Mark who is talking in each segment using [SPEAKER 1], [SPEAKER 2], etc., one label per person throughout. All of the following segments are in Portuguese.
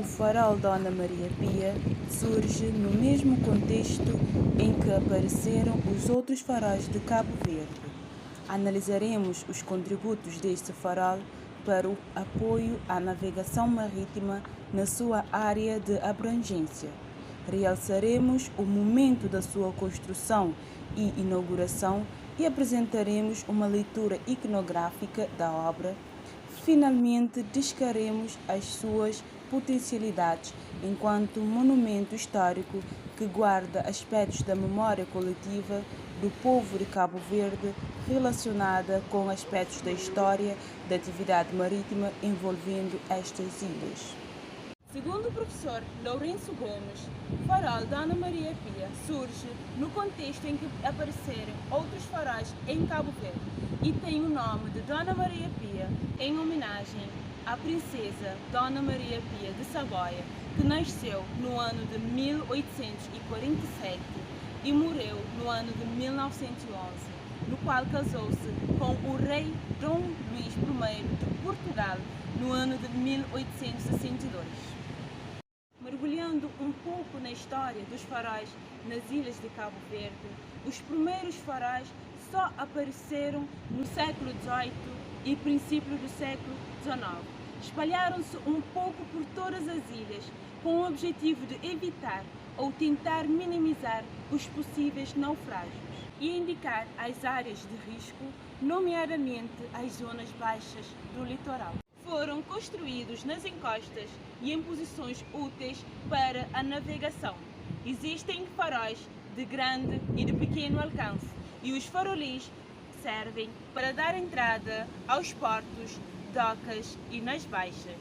[SPEAKER 1] o farol Dona Maria Pia surge no mesmo contexto em que apareceram os outros faróis de Cabo Verde. Analisaremos os contributos deste farol para o apoio à navegação marítima na sua área de abrangência. Realçaremos o momento da sua construção e inauguração e apresentaremos uma leitura iconográfica da obra. Finalmente, destacaremos as suas potencialidades enquanto monumento histórico que guarda aspectos da memória coletiva do povo de Cabo Verde relacionada com aspectos da história da atividade marítima envolvendo estas ilhas. Segundo o professor Lourenço Gomes, o farol Dona Maria Pia surge no contexto em que apareceram outros faróis em Cabo Verde e tem o nome de Dona Maria Pia em homenagem à princesa Dona Maria Pia de Saboia, que nasceu no ano de 1847 e morreu no ano de 1911, no qual casou-se com o rei Dom Luís I de Portugal no ano de 1862. Mergulhando um pouco na história dos faróis nas ilhas de Cabo Verde, os primeiros faróis só apareceram no século XVIII e princípio do século XIX. Espalharam-se um pouco por todas as ilhas, com o objetivo de evitar ou tentar minimizar os possíveis naufrágios e indicar as áreas de risco, nomeadamente as zonas baixas do litoral. Foram construídos nas encostas e em posições úteis para a navegação. Existem faróis de grande e de pequeno alcance e os farolis servem para dar entrada aos portos, docas e nas baixas.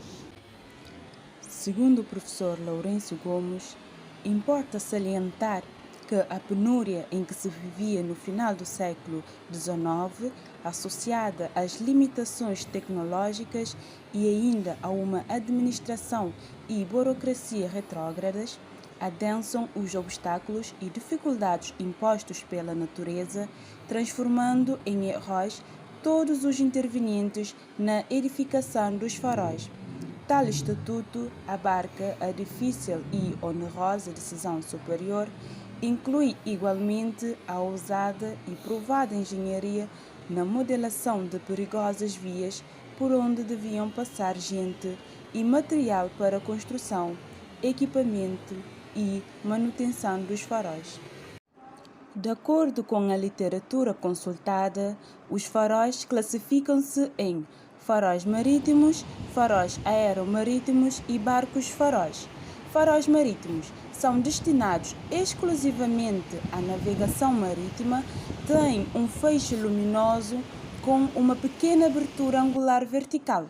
[SPEAKER 1] Segundo o professor Lourenço Gomes, importa salientar que a penúria em que se vivia no final do século XIX, associada às limitações tecnológicas e ainda a uma administração e burocracia retrógradas, adensam os obstáculos e dificuldades impostos pela natureza, transformando em heróis todos os intervenientes na edificação dos faróis. Tal estatuto abarca a difícil e onerosa decisão superior, inclui igualmente a ousada e provada engenharia na modelação de perigosas vias por onde deviam passar gente e material para construção, equipamento e manutenção dos faróis. De acordo com a literatura consultada, os faróis classificam-se em faróis marítimos, faróis aeromarítimos e barcos faróis. Faróis marítimos são destinados exclusivamente à navegação marítima, têm um feixe luminoso com uma pequena abertura angular vertical.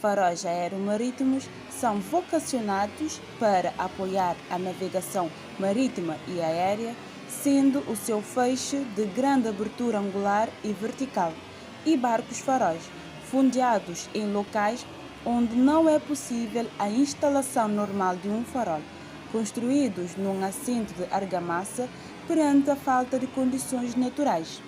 [SPEAKER 1] Faróis aeromarítimos são vocacionados para apoiar a navegação marítima e aérea, sendo o seu feixe de grande abertura angular e vertical, e barcos faróis, fundeados em locais onde não é possível a instalação normal de um farol, construídos num assento de argamassa perante a falta de condições naturais.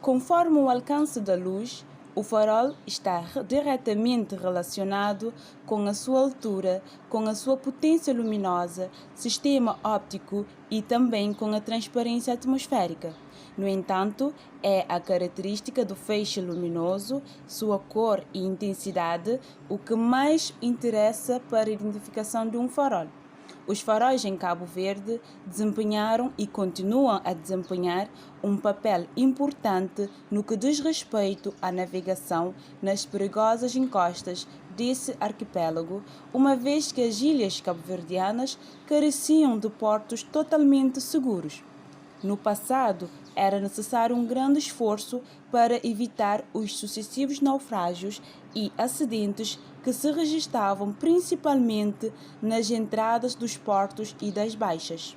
[SPEAKER 1] Conforme o alcance da luz, o farol está diretamente relacionado com a sua altura, com a sua potência luminosa, sistema óptico e também com a transparência atmosférica. No entanto, é a característica do feixe luminoso, sua cor e intensidade, o que mais interessa para a identificação de um farol. Os faróis em Cabo Verde desempenharam e continuam a desempenhar um papel importante no que diz respeito à navegação nas perigosas encostas desse arquipélago, uma vez que as ilhas cabo-verdianas careciam de portos totalmente seguros. No passado, era necessário um grande esforço para evitar os sucessivos naufrágios e acidentes que se registravam principalmente nas entradas dos portos e das baixas.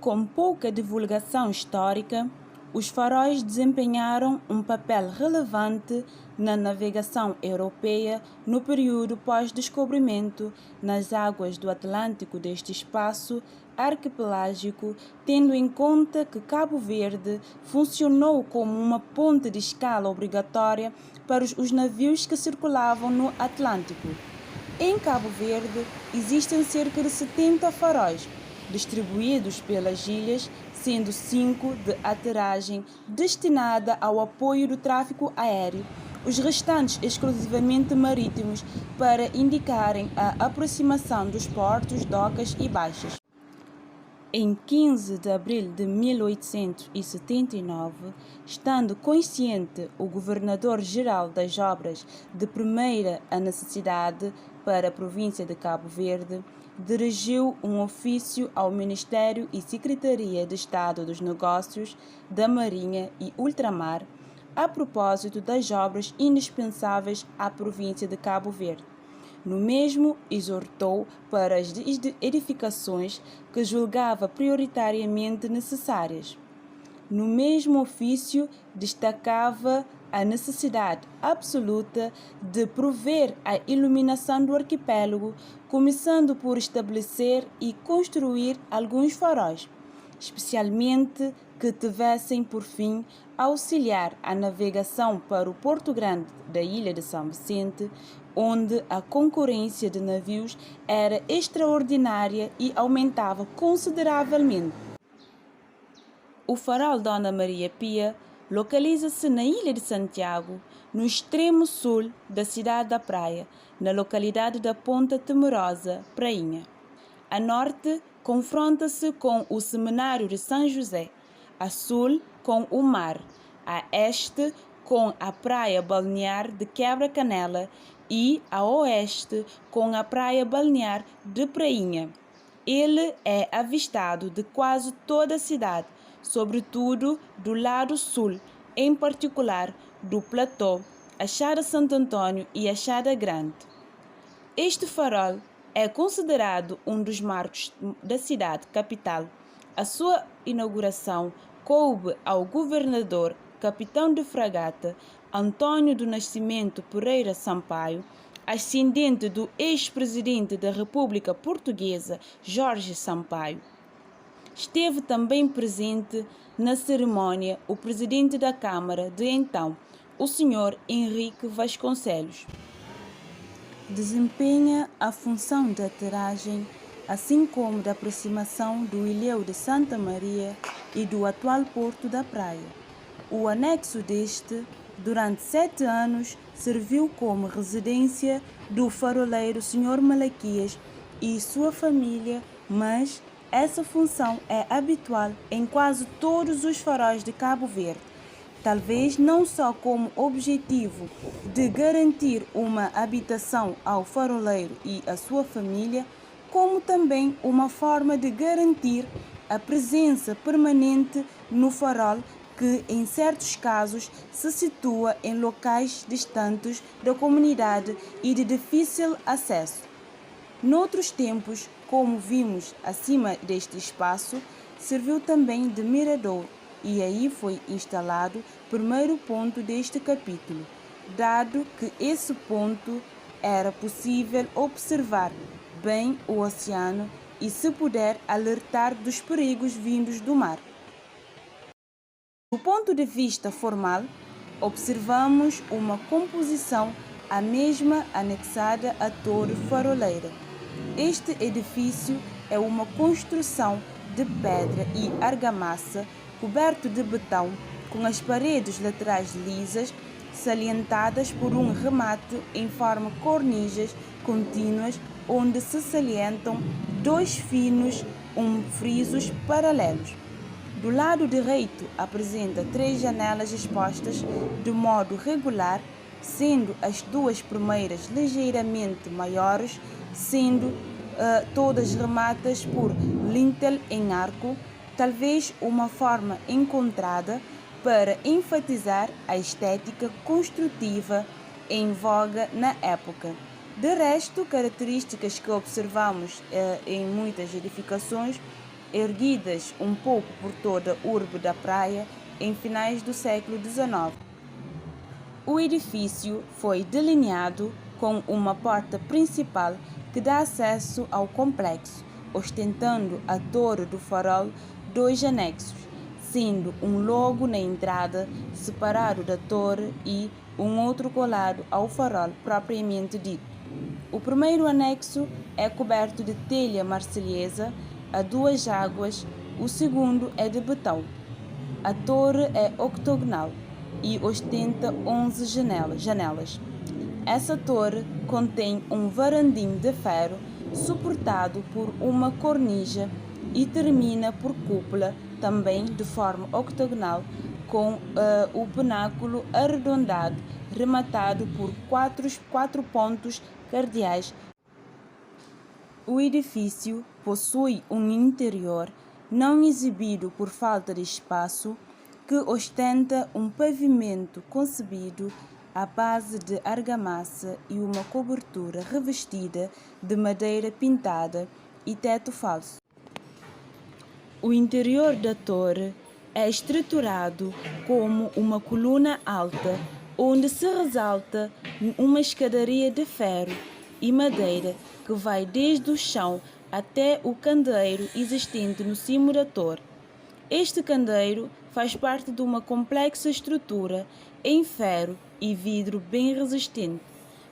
[SPEAKER 1] Com pouca divulgação histórica, os faróis desempenharam um papel relevante na navegação europeia no período pós-descobrimento nas águas do Atlântico deste espaço arquipelágico, tendo em conta que Cabo Verde funcionou como uma ponte de escala obrigatória para os navios que circulavam no Atlântico. Em Cabo Verde existem cerca de 70 faróis, distribuídos pelas ilhas, sendo 5 de aterragem destinada ao apoio do tráfego aéreo, os restantes exclusivamente marítimos para indicarem a aproximação dos portos, docas e baixas. Em 15 de abril de 1879, estando consciente o governador-geral das obras de primeira necessidade para a província de Cabo Verde, dirigiu um ofício ao Ministério e Secretaria de Estado dos Negócios, da Marinha e Ultramar, a propósito das obras indispensáveis à província de Cabo Verde. No mesmo, exortou para as edificações que julgava prioritariamente necessárias. No mesmo ofício, destacava a necessidade absoluta de prover a iluminação do arquipélago, começando por estabelecer e construir alguns faróis, especialmente que tivessem por fim auxiliar a navegação para o Porto Grande da ilha de São Vicente, onde a concorrência de navios era extraordinária e aumentava consideravelmente. O farol Dona Maria Pia localiza-se na ilha de Santiago, no extremo sul da cidade da Praia, na localidade da Ponta Temerosa, Prainha. A norte, confronta-se com o Seminário de São José, a sul com o mar, a este com a praia balnear de Quebra-Canela e a oeste com a praia balnear de Prainha. Ele é avistado de quase toda a cidade, sobretudo do lado sul, em particular do Platô, a Chada Santo Antônio e a Chada Grande. Este farol é considerado um dos marcos da cidade capital. A sua inauguração coube ao governador, capitão de fragata, Antônio do Nascimento Pereira Sampaio, ascendente do ex-presidente da República Portuguesa, Jorge Sampaio. Esteve também presente na cerimônia o presidente da Câmara de então, o Sr. Henrique Vasconcelos. Desempenha a função de aterragem, assim como da aproximação do ilhéu de Santa Maria e do atual Porto da Praia. O anexo deste, durante 7 anos, serviu como residência do faroleiro Sr. Malaquias e sua família, mas essa função é habitual em quase todos os faróis de Cabo Verde, talvez não só como objetivo de garantir uma habitação ao faroleiro e à sua família, como também uma forma de garantir a presença permanente no farol que, em certos casos, se situa em locais distantes da comunidade e de difícil acesso. Noutros tempos, como vimos acima deste espaço, serviu também de mirador e aí foi instalado o primeiro ponto deste capítulo, dado que esse ponto era possível observar bem o oceano e, se puder, alertar dos perigos vindos do mar. Do ponto de vista formal, observamos uma composição a mesma anexada à torre faroleira. Este edifício é uma construção de pedra e argamassa coberto de betão, com as paredes laterais lisas, salientadas por um remate em forma cornichas contínuas, onde se salientam 2 finos frisos paralelos. Do lado direito apresenta 3 janelas expostas de modo regular, sendo as 2 primeiras ligeiramente maiores, sendo todas rematas por lintel em arco, talvez uma forma encontrada para enfatizar a estética construtiva em voga na época. De resto, características que observamos em muitas edificações, erguidas um pouco por toda a urbe da praia em finais do século XIX. O edifício foi delineado com uma porta principal que dá acesso ao complexo, ostentando a torre do farol 2 anexos, sendo um logo na entrada separado da torre e um outro colado ao farol propriamente dito. O primeiro anexo é coberto de telha marselhesa a duas águas, o segundo é de betão. A torre é octogonal e ostenta 11 janelas. Essa torre contém um varandim de ferro suportado por uma cornija e termina por cúpula, também de forma octogonal, com o pináculo arredondado, rematado por quatro pontos cardeais. O edifício possui um interior não exibido por falta de espaço, que ostenta um pavimento concebido à base de argamassa e uma cobertura revestida de madeira pintada e teto falso. O interior da torre é estruturado como uma coluna alta, onde se ressalta uma escadaria de ferro e madeira que vai desde o chão até o candeeiro existente no cimo da torre. Este candeeiro faz parte de uma complexa estrutura em ferro e vidro bem resistente,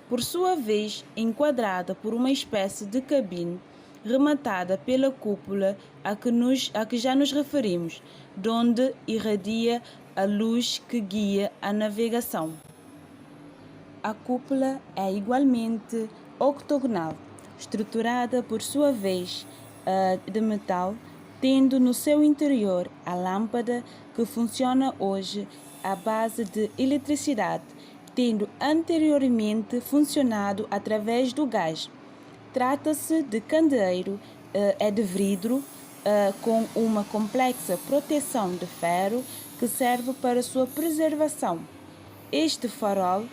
[SPEAKER 1] por sua vez enquadrada por uma espécie de cabine rematada pela cúpula a que já nos referimos, donde irradia a luz que guia a navegação. A cúpula é igualmente octogonal, estruturada por sua vez de metal, tendo no seu interior a lâmpada que funciona hoje à base de eletricidade, tendo anteriormente funcionado através do gás. Trata-se de candeeiro, é de vidro, com uma complexa proteção de ferro que serve para sua preservação. Este farol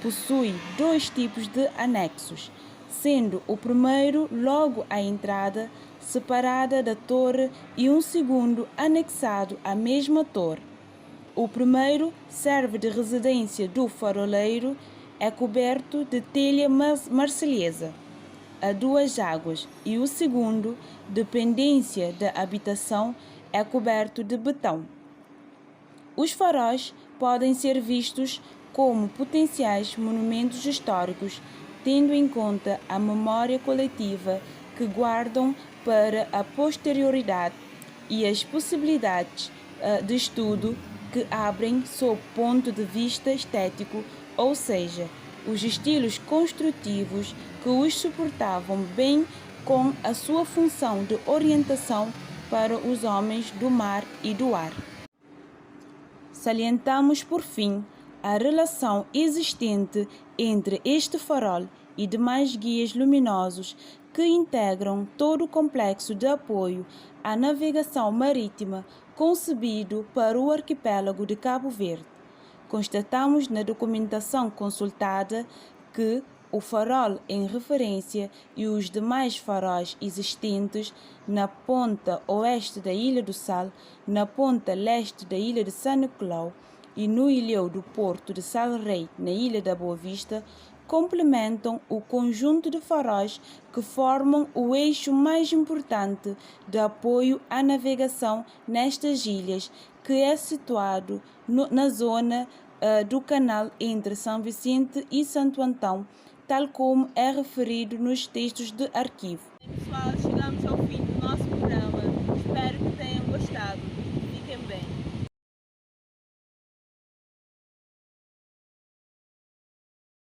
[SPEAKER 1] possui dois tipos de anexos, sendo o primeiro logo à entrada, separada da torre, e um segundo anexado à mesma torre. O primeiro serve de residência do faroleiro, é coberto de telha marselhesa a duas águas, e o segundo, dependência da habitação, é coberto de betão. Os faróis podem ser vistos como potenciais monumentos históricos, tendo em conta a memória coletiva que guardam para a posterioridade e as possibilidades de estudo que abrem sob ponto de vista estético, ou seja, os estilos construtivos que os suportavam bem com a sua função de orientação para os homens do mar e do ar. Salientamos, por fim, a relação existente entre este farol e demais guias luminosos que integram todo o complexo de apoio à navegação marítima concebido para o arquipélago de Cabo Verde. Constatamos na documentação consultada que o farol em referência e os demais faróis existentes na ponta oeste da Ilha do Sal, na ponta leste da Ilha de São Nicolau e no ilhéu do Porto de Sal Rei, na Ilha da Boa Vista, complementam o conjunto de faróis que formam o eixo mais importante de apoio à navegação nestas ilhas, que é situado na zona do canal entre São Vicente e Santo Antão, tal como é referido nos textos de arquivo.
[SPEAKER 2] Pessoal, chegamos ao fim do nosso programa. Espero que tenham gostado. Fiquem bem.